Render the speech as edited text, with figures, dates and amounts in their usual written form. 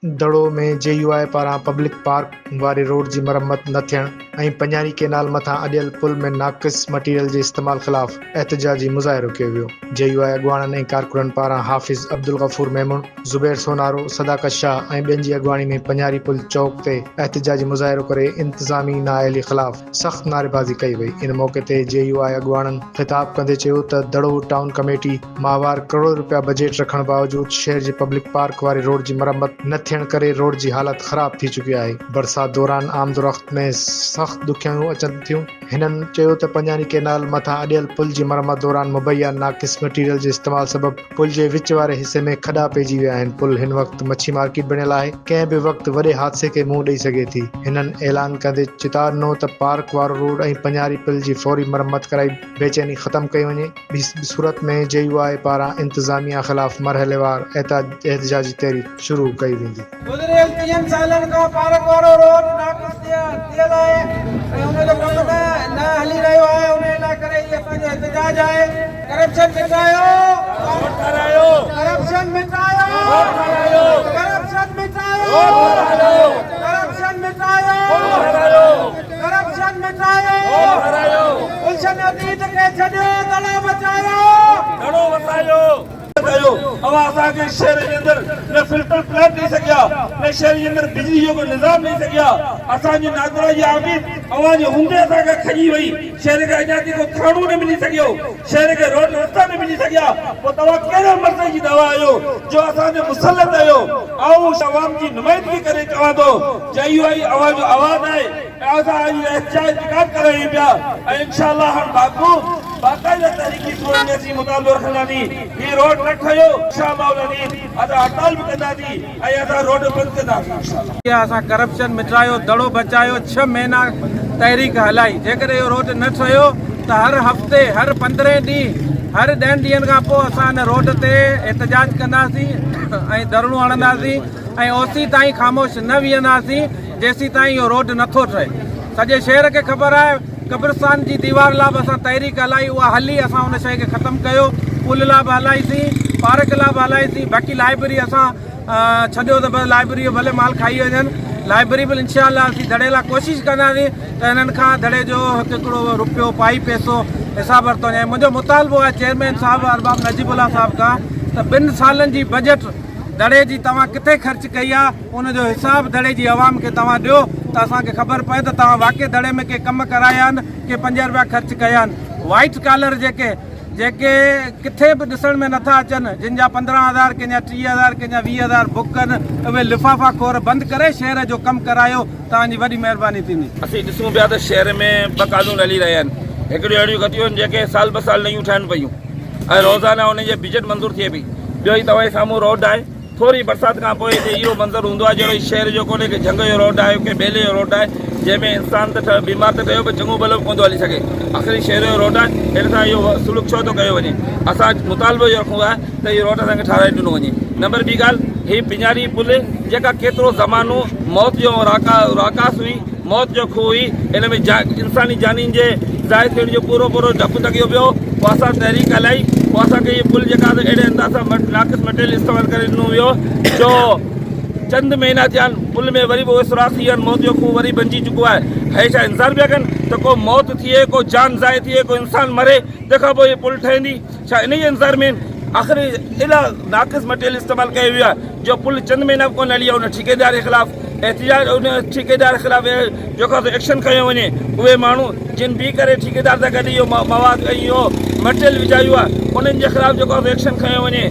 दड़ो में JUI पारां public park वारे रोड जी मरम्मत न थियण ऐं पंजारी केनाल मथां अॾियल पुल में नाक़िस मटीरियल जे इस्तेमाल ख़िलाफ़ एहतजाजी मुज़ाहिरो कयो वियो। JUI अॻुवाणनि ऐं कारकुननि पारां हाफ़िज़ अब्दुल गफ़ूर मेमून, ज़ुबैर सोनारो, सदाकत शाह ऐं ॿियनि जी अॻुवाणी में पंजारी पुल चौक ते एहतजाजी मुज़ाहिरो करे इंतिज़ामी नाअहली ख़िलाफ़ सख़्त नारेबाज़ी कई वई। इन मौक़े ते JUI अॻुवाणनि ख़िताब कंदे चयो त दड़ो टाउन कमेटी माहवार करोड़ रुपया बजेट रखण बावजूद शहर जे पब्लिक पार्क वारे रोड जी मरम्मत न थियण करे रोड जी हालत ख़राब थी चुकी आहे। बरसात दौरान आमद वक़्त में सख़्त ॾुखियाऊं अचनि थियूं। हिननि चयो त पंजारी केनाल मथां अॾियल पुल जी मरम्मत दौरान मुबैया नाक़िस मटीरियल जे इस्तेमाल सबबि पुल जे विच वारे हिसे में खॾा पइजी विया आहिनि। पुल हिन वक़्तु मच्छी मार्केट बणियल आहे, कंहिं बि वक़्तु वॾे हादसे खे मुंहुं ॾेई सघे थी। हिननि ऐलान कंदे चितार ॾिनो त पार्क वारो रोड ऐं पंजारी पुल जी फौरी मरम्मत कराई बेचैनी ख़तम कई वञे। ॿी सूरत में JUI पारां इंतिज़ामिया ख़िलाफ़ मरहलेवार एहतजाजी तहरीक शुरू कई वेंदी। गुज़िरियल 3 सालनि खां पार्क वारो रोड नाक़िस थियल आहे ऐं उन जो कमु न हली रहियो आहे। उन लाइ करे इहे असांजो एहतजाज आहे। करप्शन मिटायो, करप्शन मिटायो, करप्शन मिटायो, करप्शन मिटायो, करप्शन मिटायो, गुलशन अतीत खे छॾियो, दड़ो बचायो, दड़ो बचायो। असांजे शहर जे अंदर न फिल्टर प्लांट ॾेई सघिया, न शहर जे अंदर बिजली जो को निज़ाम ॾेई सघिया। असांजे नागरा जी आमीर अवां जे हूंदे असांखे खजी वई। शहर खे अञा ताईं को थाणो न मिली सघियो, शहर खे रोड रस्ता न मिली सघिया। पोइ तव्हां कहिड़े मसइले जी दवा आहियो जो असांजे मुसलत आहियो। ऐं अवाम जी नुमाइंदगी करे चवां थो, JUI अवां जो आवाज़ आहे ऐं असां एहतजाज करायूं पिया ऐं इंशाअल्लाह हाणे बाक़ाइदा तरीक़े सां असीं मुतालबो रखंदासीं। हीउ रोड न ठहियो इंशाअल्लाह असां हड़ताल बि कंदासीं ऐं असां रोड बंदि कंदासीं इंशाअल्लाह। असां करप्शन मिटायो, दड़ो बचायो 6 महीना तहरीक हलाई। जेकॾहिं इहो रोड न ठहियो त हर हफ़्ते, हर 15 ॾींहं, हर 10 ॾींहंनि खां पोइ असां हिन रोड ते एहतजाज कंदासीं ऐं धरणो हणंदासीं ऐं ओसी ताईं ख़ामोश न बीहंदासीं जेसीं ताईं इहो रोड नथो ठहे। सॼे शहर खे ख़बर आहे कब्रिस्तान जी दीवार लाइ बि असां तहरीक हलाई, उहा हली असां उन शइ खे ख़तमु कयो। पुल लाइ बि हलाईसीं, पार्क लाइ बि हलाईसीं। बाक़ी लाइब्रेरी असां छॾियो त बसि लाइब्रेरी जो भले माल खाई वञनि। लाइब्रेरी बि इंशाअल्लाह असीं दड़े लाइ कोशिशि कंदासीं त हिननि खां दड़े जो हिकिड़ो रुपयो पाई पैसो हिसाब वरितो वञे। मुंहिंजो मुतालबो आहे चेयरमैन साहिबु अरबाब नजीबुल्ला साहिब खां त 2 सालनि जी बजट दड़े जी तव्हां किथे ख़र्च कई आहे, उनजो हिसाब दड़े जी आवाम खे तव्हां ॾियो त असांखे ख़बर पए त तव्हां वाक़ई दड़े में के कम कराया आहिनि, के 5 रुपया ख़र्च कया आहिनि। वाइट कॉलर जेके किथे बि ॾिसण में नथा अचनि, जिन जा 15,000, कंहिंजा 30,000, कंहिंजा 20,000 बुक आहिनि, उहे लिफ़ाफ़ा खोर बंदि करे शहर जो कमु करायो। तव्हांजी वॾी महिरबानी थींदी। असीं ॾिसूं पिया त शहर में 2 कानून हली रहिया आहिनि। हिकिड़ियूं अहिड़ियूं गतियूं आहिनि जेके साल 2 साल नयूं ठहनि पयूं ऐं रोज़ाना उन जी बजट मंज़ूर थिए पई। ॿियो ई तव्हांजे साम्हूं रोड आहे, थोरी बरसाति खां पोइ हिते इहो मंज़र हूंदो आहे जहिड़ो शहर जो कोन्हे कि झंग जो रोड आहे, के ॿेले जो रोड आहे जंहिंमें इंसान त बीमार त कयो पर चङो भलो कोन थो हली सघे। आख़िरी शहर जो रोड आहे, हिन सां इहो सुलूक छो थो कयो वञे। असां मुतालबो इहो रखूं आहे त इहो रोड असांखे ठाराए ॾिनो वञे। नंबर ॿी ॻाल्हि, हीअ पंजारी पुल जेका केतिरो ज़मानो मौत जो राकास हुई, मौत जो खूह हुई, हिन में इंसानी जानियुनि जे ज़ाय थियण जो पूरो डपु लॻियो पियो। पोइ असां तहरीक हलाई, पोइ असांखे इहे पुल जेका अहिड़े अंदाज़ सां नाक़िस मटेरियल इस्तेमालु करे ॾिनो वियो जो चंद महीना थिया आहिनि, पुल में वरी बि उहे सुराख थी विया आहिनि, मौत जो खूह वरी बणिजी चुको आहे। हे छा इंतज़ारु पिया कनि त को मौत थिए, को जान ज़ाय थिए, को इंसान मरे, तंहिंखां पोइ इहे पुल ठहंदी? छा इन जे इंतज़ार में आख़िरी एॾा नाक़िस मटेरियल इस्तेमालु कयो वियो आहे जो पुल चंद महीना बि कोन हली आहे। उन ठेकेदार जे ख़िलाफ़ एहतजाज, उन ठेकेदार जे ख़िलाफ़ जेको एक्शन खयो वञे। उहे माण्हू जिन बीह करे ठेकेदार सां गॾु इहो मवाद ऐं इहो मटेरियल विझायो आहे, उन्हनि जे ख़िलाफ़ जेको एक्शन खयो वञे।